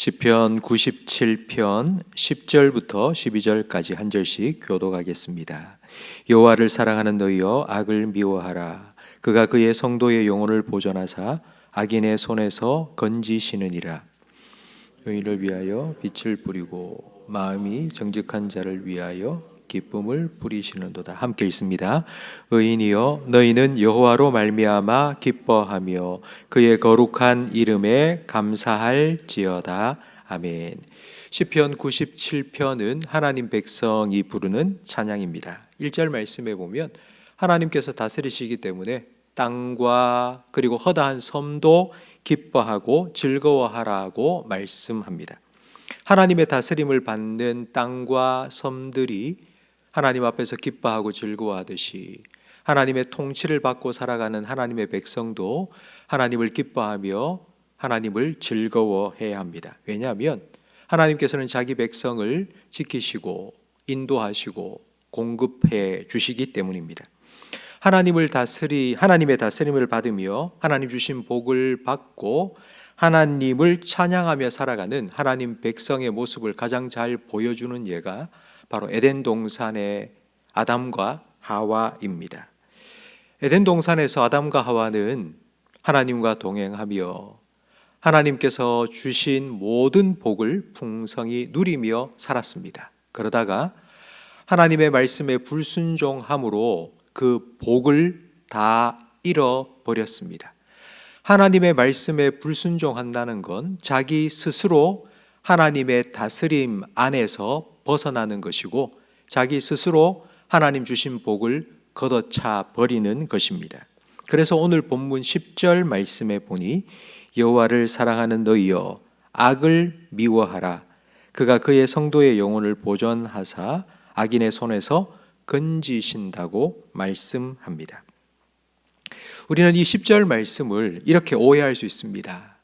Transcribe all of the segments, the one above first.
시편 97편 10절부터 12절까지 한 절씩 교독하겠습니다. 여호와를 사랑하는 너희여 악을 미워하라. 그가 그의 성도의 영혼을 보존하사 악인의 손에서 건지시느니라. 의인을 위하여 빛을 뿌리고 마음이 정직한 자를 위하여 기쁨을 부리시는도다. 함께 읽습니다. 의인이여 너희는 여호와로 말미암아 기뻐하며 그의 거룩한 이름에 감사할지어다. 아멘. 시편 97편은 하나님 백성이 부르는 찬양입니다. 1절 말씀에 보면 하나님께서 다스리시기 때문에 땅과 그리고 허다한 섬도 기뻐하고 즐거워하라고 말씀합니다. 하나님의 다스림을 받는 땅과 섬들이 하나님 앞에서 기뻐하고 즐거워하듯이 하나님의 통치를 받고 살아가는 하나님의 백성도 하나님을 기뻐하며 하나님을 즐거워해야 합니다. 왜냐하면 하나님께서는 자기 백성을 지키시고 인도하시고 공급해 주시기 때문입니다. 하나님의 다스림을 받으며 하나님 주신 복을 받고 하나님을 찬양하며 살아가는 하나님 백성의 모습을 가장 잘 보여주는 예가 바로 에덴 동산의 아담과 하와입니다. 에덴 동산에서 아담과 하와는 하나님과 동행하며 하나님께서 주신 모든 복을 풍성히 누리며 살았습니다. 그러다가 하나님의 말씀에 불순종함으로 그 복을 다 잃어버렸습니다. 하나님의 말씀에 불순종한다는 건 자기 스스로 하나님의 다스림 안에서 벗어나는 것이고 자기 스스로 하나님 주신 복을 걷어차 버리는 것입니다. 그래서 오늘 본문 10절 말씀에 보니 여호와를 사랑하는 너희여 악을 미워하라. 그가 그의 성도의 영혼을 보존하사 악인의 손에서 건지신다고 말씀합니다. 우리는 이 10절 말씀을 이렇게 오해할 수 있습니다.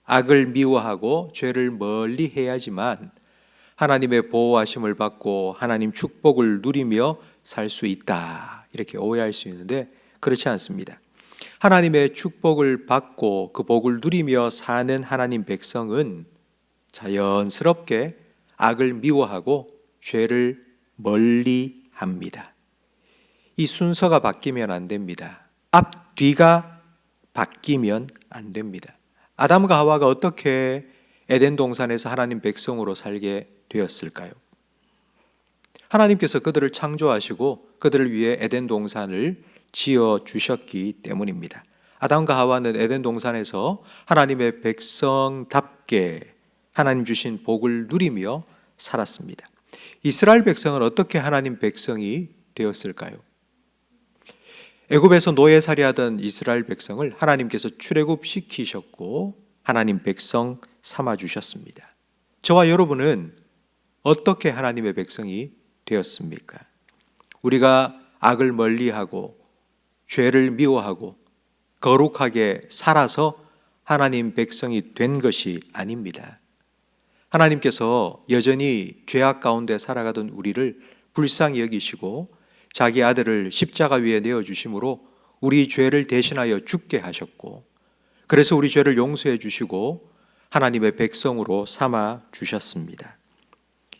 악을 미워하고 죄를 멀리 해야지만 하나님의 보호하심을 받고 하나님 축복을 누리며 살 수 있다. 이렇게 오해할 수 있는데 그렇지 않습니다. 하나님의 축복을 받고 그 복을 누리며 사는 하나님 백성은 자연스럽게 악을 미워하고 죄를 멀리 합니다. 이 순서가 바뀌면 안 됩니다. 앞뒤가 바뀌면 안 됩니다. 아담과 하와가 어떻게 에덴 동산에서 하나님 백성으로 살게 되었을까요? 하나님께서 그들을 창조하시고 그들을 위해 에덴 동산을 지어 주셨기 때문입니다. 아담과 하와는 에덴 동산에서 하나님의 백성답게 하나님 주신 복을 누리며 살았습니다. 이스라엘 백성은 어떻게 하나님 백성이 되었을까요? 애굽에서 노예살이하던 이스라엘 백성을 하나님께서 출애굽시키셨고 하나님 백성 삼아 주셨습니다. 저와 여러분은 어떻게 하나님의 백성이 되었습니까? 우리가 악을 멀리하고 죄를 미워하고 거룩하게 살아서 하나님 백성이 된 것이 아닙니다. 하나님께서 여전히 죄악 가운데 살아가던 우리를 불쌍히 여기시고 자기 아들을 십자가 위에 내어주심으로 우리 죄를 대신하여 죽게 하셨고 그래서 우리 죄를 용서해 주시고 하나님의 백성으로 삼아 주셨습니다.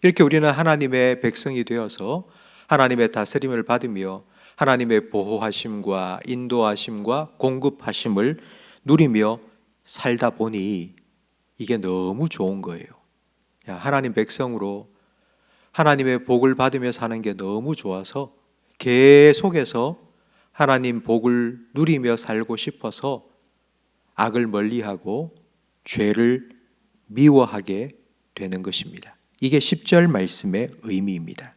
이렇게 우리는 하나님의 백성이 되어서 하나님의 다스림을 받으며 하나님의 보호하심과 인도하심과 공급하심을 누리며 살다 보니 이게 너무 좋은 거예요. 하나님 백성으로 하나님의 복을 받으며 사는 게 너무 좋아서 계속해서 하나님 복을 누리며 살고 싶어서 악을 멀리하고 죄를 미워하게 되는 것입니다. 이게 10절 말씀의 의미입니다.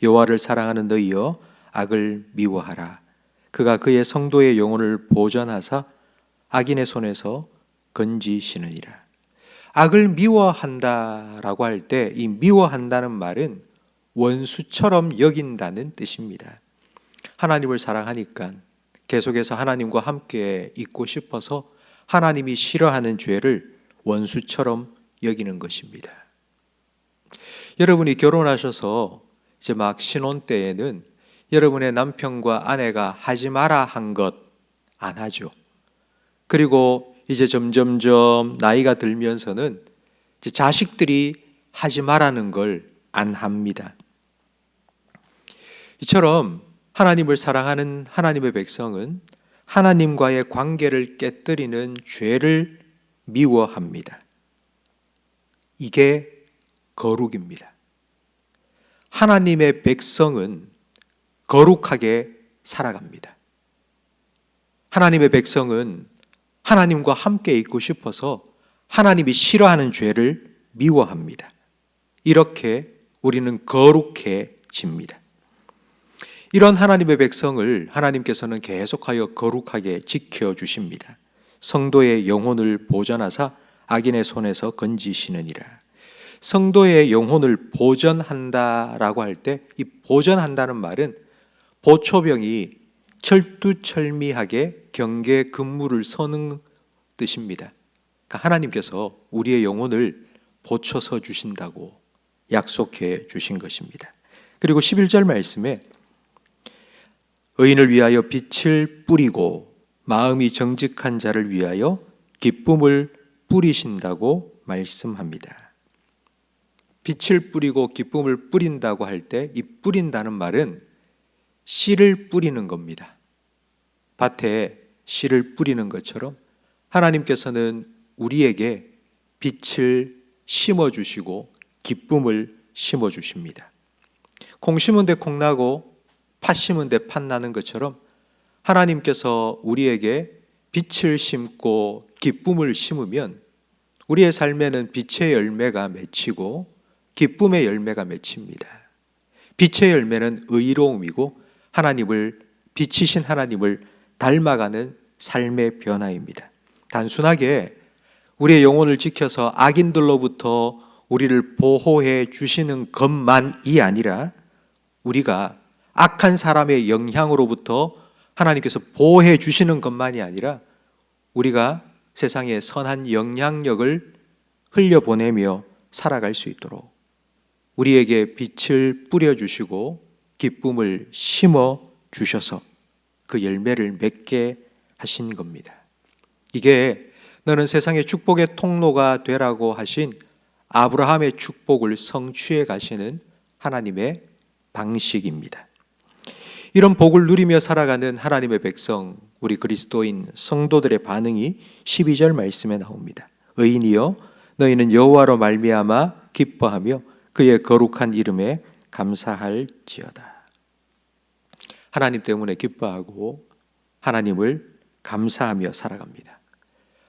여호와를 사랑하는 너희여 악을 미워하라. 그가 그의 성도의 영혼을 보존하사 악인의 손에서 건지시느니라. 악을 미워한다라고 할 때 이 미워한다는 말은 원수처럼 여긴다는 뜻입니다. 하나님을 사랑하니까 계속해서 하나님과 함께 있고 싶어서 하나님이 싫어하는 죄를 원수처럼 여기는 것입니다. 여러분이 결혼하셔서 이제 막 신혼 때에는 여러분의 남편과 아내가 하지 마라 한 것 안 하죠. 그리고 이제 점점점 나이가 들면서는 자식들이 하지 말라는 걸 안 합니다. 이처럼 하나님을 사랑하는 하나님의 백성은 하나님과의 관계를 깨뜨리는 죄를 미워합니다. 이게 거룩입니다. 하나님의 백성은 거룩하게 살아갑니다. 하나님의 백성은 하나님과 함께 있고 싶어서 하나님이 싫어하는 죄를 미워합니다. 이렇게 우리는 거룩해집니다. 이런 하나님의 백성을 하나님께서는 계속하여 거룩하게 지켜주십니다. 성도의 영혼을 보전하사 악인의 손에서 건지시느니라. 성도의 영혼을 보전한다라고 할 때 이 보전한다는 말은 보초병이 철두철미하게 경계 근무를 서는 뜻입니다. 그러니까 하나님께서 우리의 영혼을 보초서 주신다고 약속해 주신 것입니다. 그리고 11절 말씀에 의인을 위하여 빛을 뿌리고 마음이 정직한 자를 위하여 기쁨을 뿌리신다고 말씀합니다. 빛을 뿌리고 기쁨을 뿌린다고 할 때 이 뿌린다는 말은 씨를 뿌리는 겁니다. 밭에 씨를 뿌리는 것처럼 하나님께서는 우리에게 빛을 심어주시고 기쁨을 심어주십니다. 콩 심은 데 콩 나고 팥 심은 데 팥 나는 것처럼 하나님께서 우리에게 빛을 심고 기쁨을 심으면 우리의 삶에는 빛의 열매가 맺히고 기쁨의 열매가 맺힙니다. 빛의 열매는 의로움이고 하나님을 빛이신 하나님을 닮아가는 삶의 변화입니다. 단순하게 우리의 영혼을 지켜서 악인들로부터 우리를 보호해 주시는 것만이 아니라 우리가 악한 사람의 영향으로부터 하나님께서 보호해 주시는 것만이 아니라 우리가 세상에 선한 영향력을 흘려보내며 살아갈 수 있도록 우리에게 빛을 뿌려주시고 기쁨을 심어 주셔서 그 열매를 맺게 하신 겁니다. 이게 너는 세상의 축복의 통로가 되라고 하신 아브라함의 축복을 성취해 가시는 하나님의 방식입니다. 이런 복을 누리며 살아가는 하나님의 백성, 우리 그리스도인 성도들의 반응이 12절 말씀에 나옵니다. 의인이여 너희는 여호와로 말미암아 기뻐하며 그의 거룩한 이름에 감사할지어다. 하나님 때문에 기뻐하고 하나님을 감사하며 살아갑니다.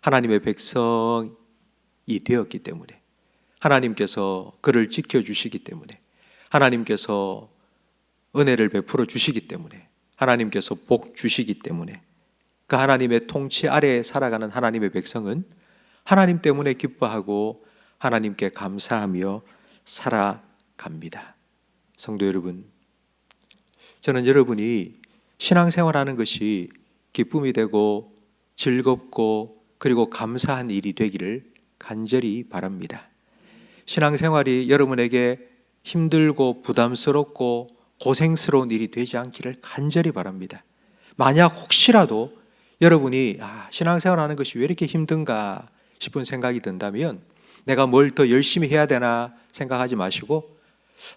하나님의 백성이 되었기 때문에, 하나님께서 그를 지켜주시기 때문에, 하나님께서 은혜를 베풀어 주시기 때문에, 하나님께서 복 주시기 때문에 그 하나님의 통치 아래에 살아가는 하나님의 백성은 하나님 때문에 기뻐하고 하나님께 감사하며 살아갑니다. 성도 여러분, 저는 여러분이 신앙생활하는 것이 기쁨이 되고 즐겁고 그리고 감사한 일이 되기를 간절히 바랍니다. 신앙생활이 여러분에게 힘들고 부담스럽고 고생스러운 일이 되지 않기를 간절히 바랍니다. 만약 혹시라도 여러분이 신앙생활하는 것이 왜 이렇게 힘든가 싶은 생각이 든다면 내가 뭘 더 열심히 해야 되나 생각하지 마시고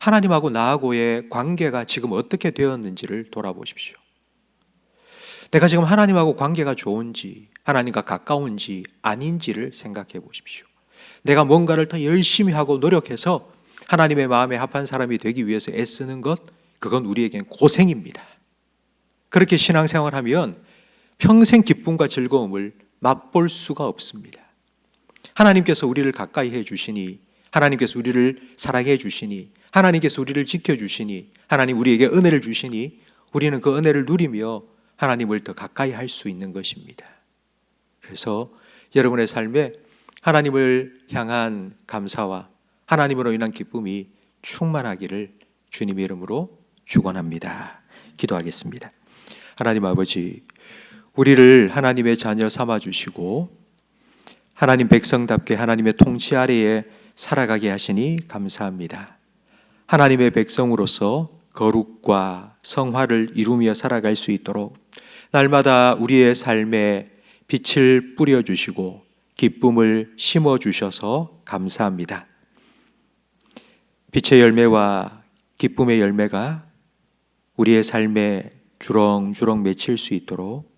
하나님하고 나하고의 관계가 지금 어떻게 되었는지를 돌아보십시오. 내가 지금 하나님하고 관계가 좋은지 하나님과 가까운지 아닌지를 생각해 보십시오. 내가 뭔가를 더 열심히 하고 노력해서 하나님의 마음에 합한 사람이 되기 위해서 애쓰는 것, 그건 우리에겐 고생입니다. 그렇게 신앙생활하면 평생 기쁨과 즐거움을 맛볼 수가 없습니다. 하나님께서 우리를 가까이 해주시니, 하나님께서 우리를 사랑해 주시니, 하나님께서 우리를 지켜주시니, 하나님 우리에게 은혜를 주시니 우리는 그 은혜를 누리며 하나님을 더 가까이 할 수 있는 것입니다. 그래서 여러분의 삶에 하나님을 향한 감사와 하나님으로 인한 기쁨이 충만하기를 주님의 이름으로 축원합니다. 기도하겠습니다. 하나님 아버지, 우리를 하나님의 자녀 삼아주시고 하나님 백성답게 하나님의 통치 아래에 살아가게 하시니 감사합니다. 하나님의 백성으로서 거룩과 성화를 이루며 살아갈 수 있도록 날마다 우리의 삶에 빛을 뿌려주시고 기쁨을 심어 주셔서 감사합니다. 빛의 열매와 기쁨의 열매가 우리의 삶에 주렁주렁 맺힐 수 있도록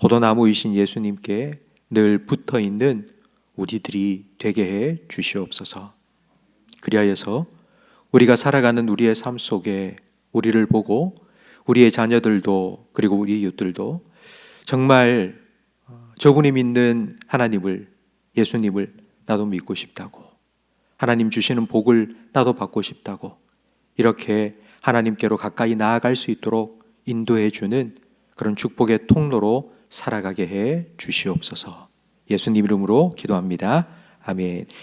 포도나무이신 예수님께 늘 붙어 있는 우리들이 되게 해 주시옵소서. 그리하여서 우리가 살아가는 우리의 삶 속에 우리를 보고 우리의 자녀들도 그리고 우리 이웃들도 정말 저분이 믿는 하나님을, 예수님을 나도 믿고 싶다고, 하나님 주시는 복을 나도 받고 싶다고, 이렇게 하나님께로 가까이 나아갈 수 있도록 인도해 주는 그런 축복의 통로로 살아가게 해 주시옵소서. 예수님 이름으로 기도합니다. 아멘.